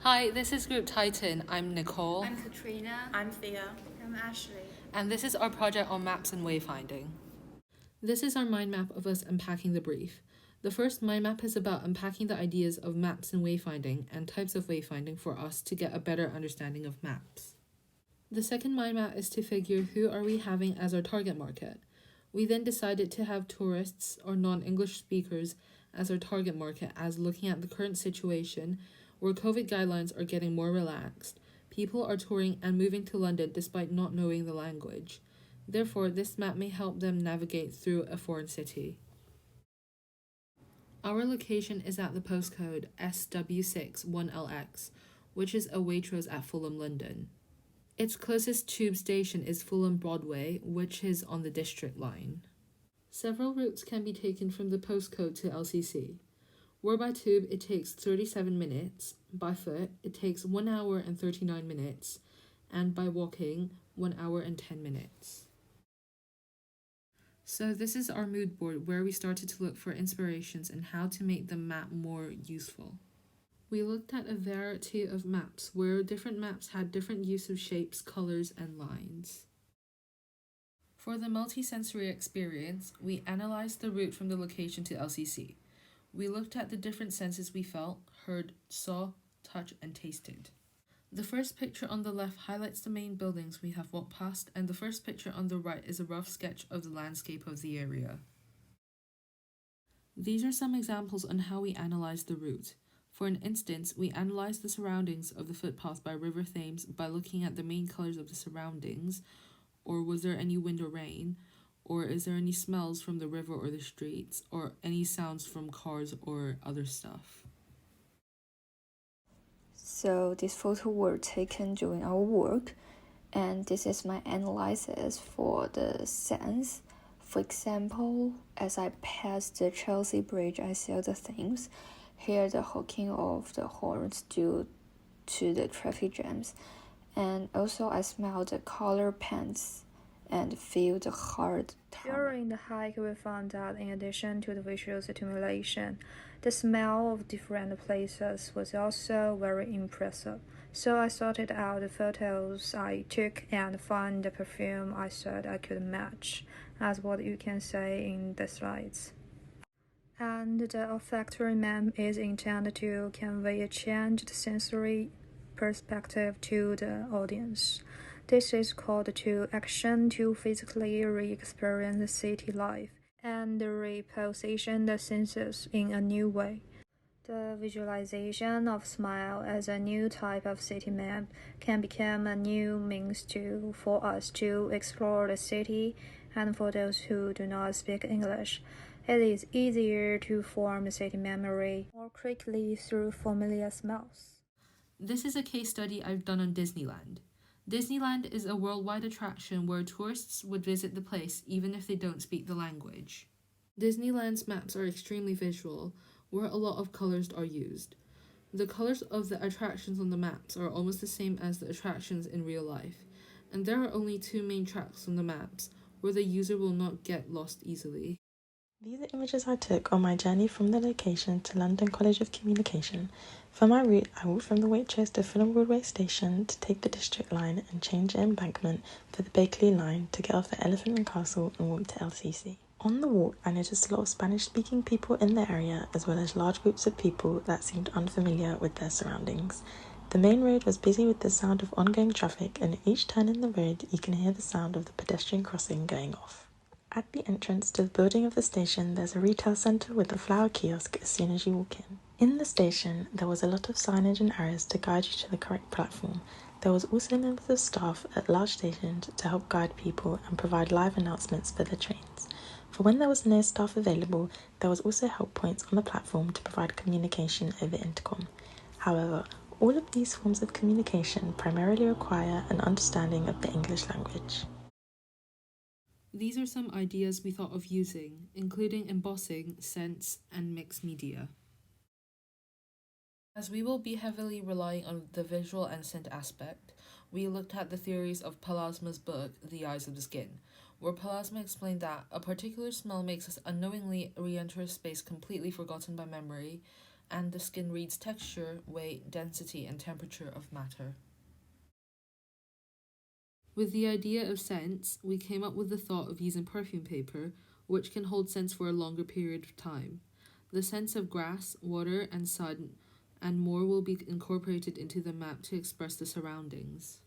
Hi, this is Group Titan. I'm Nicole. I'm Katrina. I'm Thea. I'm Ashley. And this is our project on maps and wayfinding. This is our mind map of us unpacking the brief. The first mind map is about unpacking the ideas of maps and wayfinding and types of wayfinding for us to get a better understanding of maps. The second mind map is to figure who are we having as our target market. We then decided to have tourists or non-English speakers as our target market, as looking at the current situation where COVID guidelines are getting more relaxed, people are touring and moving to London despite not knowing the language. Therefore, this map may help them navigate through a foreign city. Our location is at the postcode SW61LX, which is a Waitrose at Fulham, London. Its closest tube station is Fulham Broadway, which is on the District line. Several routes can be taken from the postcode to LCC. Where by tube it takes 37 minutes, by foot it takes 1 hour and 39 minutes, and by walking 1 hour and 10 minutes. So this is our mood board where we started to look for inspirations and how to make the map more useful. We looked at a variety of maps where different maps had different use of shapes, colors, and lines. For the multi-sensory experience, we analyzed the route from the location to LCC. We looked at the different senses we felt, heard, saw, touched, and tasted. The first picture on the left highlights the main buildings we have walked past, and the first picture on the right is a rough sketch of the landscape of the area. These are some examples on how we analyzed the route. For an instance, we analyzed the surroundings of the footpath by River Thames by looking at the main colours of the surroundings, or was there any wind or rain, or is there any smells from the river or the streets, or any sounds from cars or other stuff. So these photos were taken during our work, and this is my analysis for the sense. For example, as I passed the Chelsea Bridge, I saw the things, hear the honking of the horns due to the traffic jams, and also I smell the color pants and feel the hard tongue. During the hike, we found that in addition to the visual stimulation, the smell of different places was also very impressive. So I sorted out the photos I took and found the perfume I thought I could match, as what you can say in the slides. And the olfactory map is intended to convey a changed sensory perspective to the audience. This is called to action to physically re-experience city life and reposition the senses in a new way. The visualization of smile as a new type of city map can become a new means for us to explore the city, and for those who do not speak English, it is easier to form a city memory more quickly through familiar smells. This is a case study I've done on Disneyland. Disneyland is a worldwide attraction where tourists would visit the place even if they don't speak the language. Disneyland's maps are extremely visual, where a lot of colors are used. The colors of the attractions on the maps are almost the same as the attractions in real life, and there are only 2 main tracks on the maps where the user will not get lost easily. These are images I took on my journey from the location to London College of Communication. For my route, I walked from the Waitrose to Fulham Broadway station to take the District line and change the embankment for the Bakerloo line to get off at Elephant and Castle and walk to LCC. On the walk, I noticed a lot of Spanish-speaking people in the area, as well as large groups of people that seemed unfamiliar with their surroundings. The main road was busy with the sound of ongoing traffic, and at each turn in the road, you can hear the sound of the pedestrian crossing going off. At the entrance to the building of the station, there's a retail centre with a flower kiosk as soon as you walk in. In the station, there was a lot of signage and arrows to guide you to the correct platform. There was also members of staff at large stations to help guide people and provide live announcements for the trains. For when there was no staff available, there was also help points on the platform to provide communication over intercom. However, all of these forms of communication primarily require an understanding of the English language. These are some ideas we thought of using, including embossing, scents, and mixed media. As we will be heavily relying on the visual and scent aspect, we looked at the theories of Palasma's book, The Eyes of the Skin, where Palasma explained that a particular smell makes us unknowingly re-enter a space completely forgotten by memory, and the skin reads texture, weight, density, and temperature of matter. With the idea of scents, we came up with the thought of using perfume paper, which can hold scents for a longer period of time. The scents of grass, water, and sun, and more will be incorporated into the map to express the surroundings.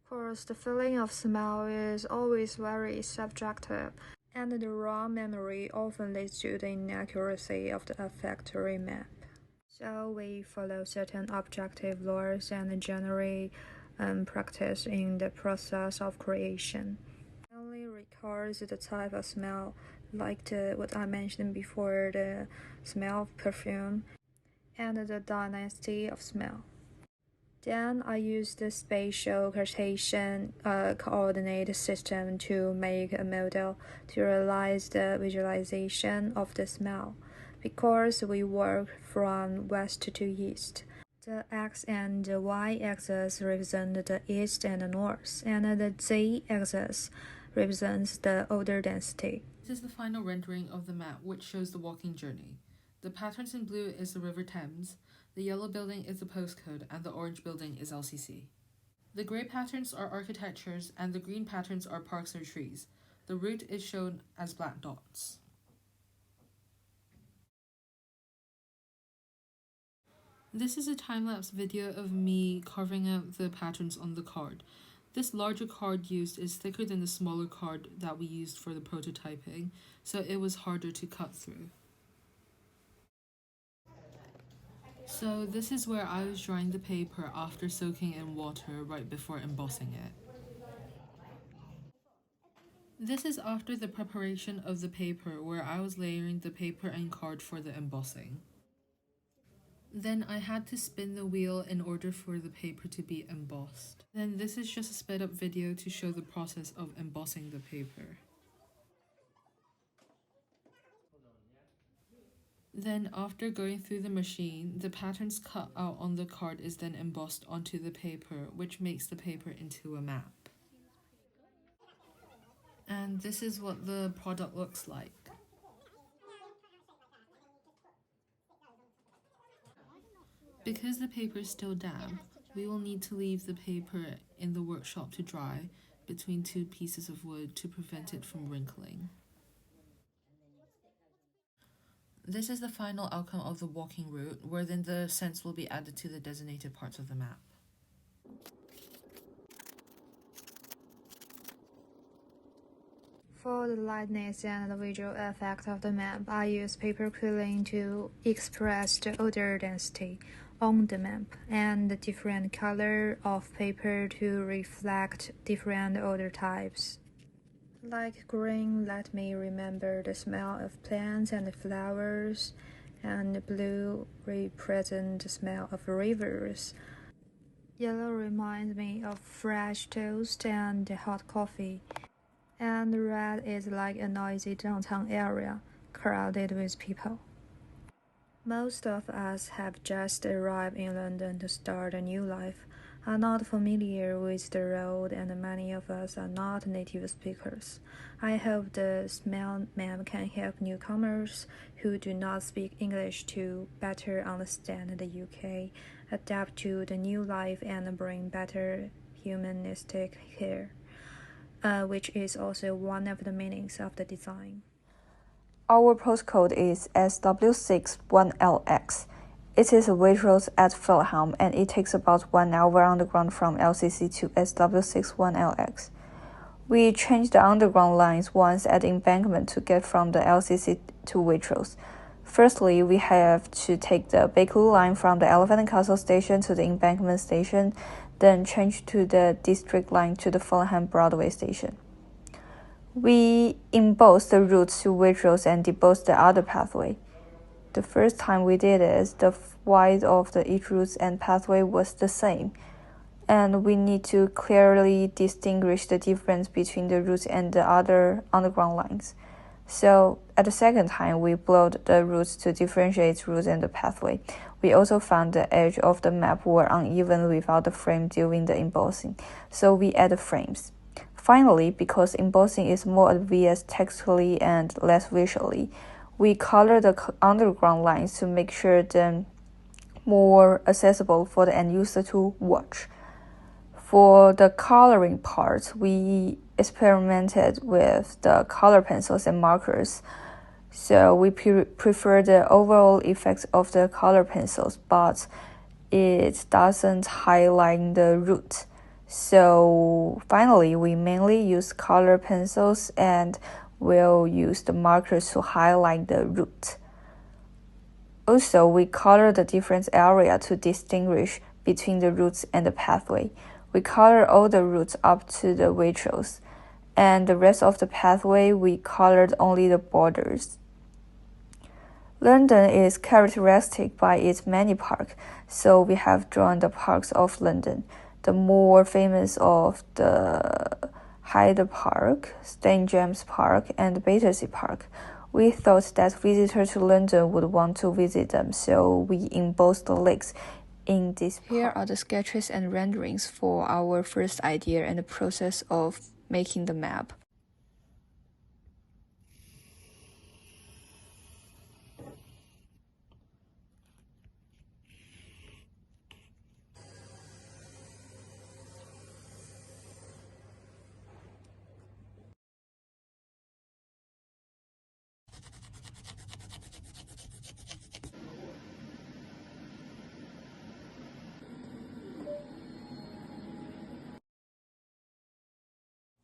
Of course, the feeling of smell is always very subjective, and the raw memory often leads to the inaccuracy of the olfactory map. So we follow certain objective laws and generally practice in the process of creation. It only records the type of smell, like what I mentioned before, the smell of perfume, and the dynasty of smell. Then I use the spatial Cartesian coordinate system to make a model to realize the visualization of the smell. Because we work from west to east, the x and the y-axis represent the east and the north, and the z-axis represents the odor density. This is the final rendering of the map, which shows the walking journey. The patterns in blue is the River Thames, the yellow building is the postcode, and the orange building is LCC. The grey patterns are architectures, and the green patterns are parks or trees. The route is shown as black dots. This is a time-lapse video of me carving out the patterns on the card. This larger card used is thicker than the smaller card that we used for the prototyping, so it was harder to cut through. So this is where I was drying the paper after soaking in water right before embossing it. This is after the preparation of the paper, where I was layering the paper and card for the embossing. Then I had to spin the wheel in order for the paper to be embossed. Then this is just a sped up video to show the process of embossing the paper. Then after going through the machine, the patterns cut out on the card is then embossed onto the paper, which makes the paper into a map. And this is what the product looks like. Because the paper is still damp, we will need to leave the paper in the workshop to dry between two pieces of wood to prevent it from wrinkling. This is the final outcome of the walking route, where then the scents will be added to the designated parts of the map. For the lightness and the visual effect of the map, I use paper quilling to express the odor density on the map, and the different color of paper to reflect different odor types. Like green, let me remember the smell of plants and flowers, and blue represent the smell of rivers. Yellow reminds me of fresh toast and hot coffee. And red is like a noisy downtown area, crowded with people. Most of us have just arrived in London to start a new life, are not familiar with the road, and many of us are not native speakers. I hope the smell map can help newcomers who do not speak English to better understand the UK, adapt to the new life, and bring better humanistic care. Which is also one of the meanings of the design. Our postcode is SW61LX. It is a Waitrose at Fulham, and it takes about 1 hour underground from LCC to SW61LX. We changed the underground lines once at the embankment to get from the LCC to Waitrose. Firstly, we have to take the Bakerloo line from the Elephant and Castle station to the embankment station, then change to the District line to the Fulham Broadway station. We embossed the routes to Waitrose and debossed the other pathway. The first time we did it, the width of each route and pathway was the same, and we need to clearly distinguish the difference between the routes and the other underground lines. So at the second time, we blurred the routes to differentiate routes and the pathway. We also found the edge of the map were uneven without the frame during the embossing, so we added frames. Finally, because embossing is more obvious textually and less visually, we color the underground lines to make sure them more accessible for the end user to watch. For the coloring part, we experimented with the color pencils and markers. So we prefer the overall effect of the color pencils, but it doesn't highlight the root. So finally, we mainly use color pencils and we'll use the markers to highlight the root. Also, we color the different area to distinguish between the roots and the pathway. We color all the roots up to the waitrose, and the rest of the pathway we colored only the borders. London is characteristic by its many parks, so we have drawn the parks of London. The more famous of the Hyde Park, St. James Park, and Battersea Park. We thought that visitors to London would want to visit them, so we embossed the lakes in this park. Here are the sketches and renderings for our first idea and the process of making the map.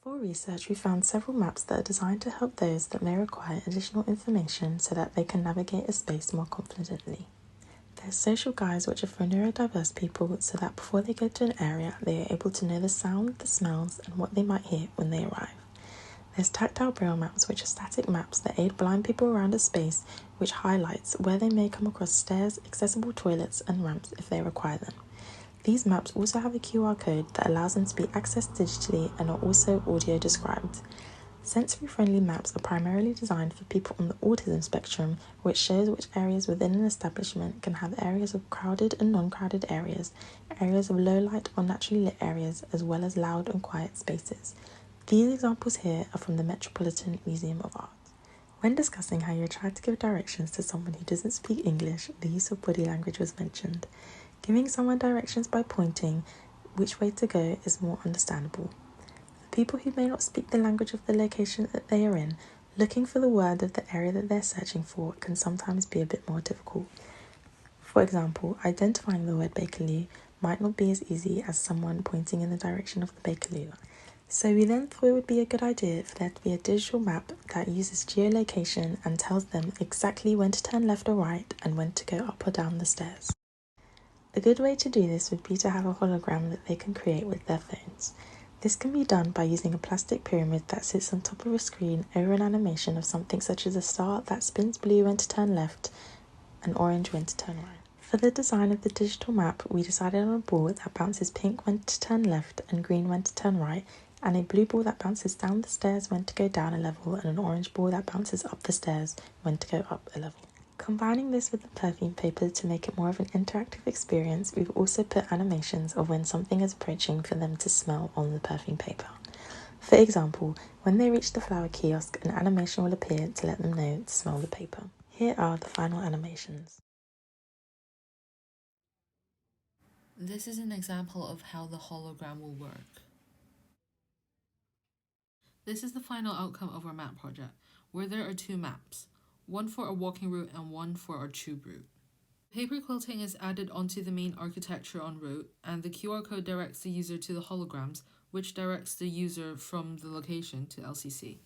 For research, we found several maps that are designed to help those that may require additional information so that they can navigate a space more confidently. There's social guides which are for neurodiverse people so that before they go to an area, they are able to know the sound, the smells, and what they might hear when they arrive. There's tactile braille maps, which are static maps that aid blind people around a space, which highlights where they may come across stairs, accessible toilets, and ramps if they require them. These maps also have a QR code that allows them to be accessed digitally and are also audio described. Sensory-friendly maps are primarily designed for people on the autism spectrum, which shows which areas within an establishment can have areas of crowded and non-crowded areas, areas of low light or naturally lit areas, as well as loud and quiet spaces. These examples here are from the Metropolitan Museum of Art. When discussing how you try to give directions to someone who doesn't speak English, the use of body language was mentioned. Giving someone directions by pointing which way to go is more understandable. For people who may not speak the language of the location that they are in, looking for the word of the area that they're searching for can sometimes be a bit more difficult. For example, identifying the word Bakerloo might not be as easy as someone pointing in the direction of the Bakerloo line. So we then thought it would be a good idea for there to be a digital map that uses geolocation and tells them exactly when to turn left or right and when to go up or down the stairs. A good way to do this would be to have a hologram that they can create with their phones. This can be done by using a plastic pyramid that sits on top of a screen over an animation of something such as a star that spins blue when to turn left and orange when to turn right. For the design of the digital map, we decided on a ball that bounces pink when to turn left and green when to turn right, and a blue ball that bounces down the stairs when to go down a level, and an orange ball that bounces up the stairs when to go up a level. Combining this with the perfume paper to make it more of an interactive experience, we've also put animations of when something is approaching for them to smell on the perfume paper. For example, when they reach the flower kiosk, an animation will appear to let them know to smell the paper. Here are the final animations. This is an example of how the hologram will work. This is the final outcome of our map project, where there are two maps, one for our walking route and one for our tube route. Paper quilting is added onto the main architecture en route, and the QR code directs the user to the holograms, which directs the user from the location to LCC.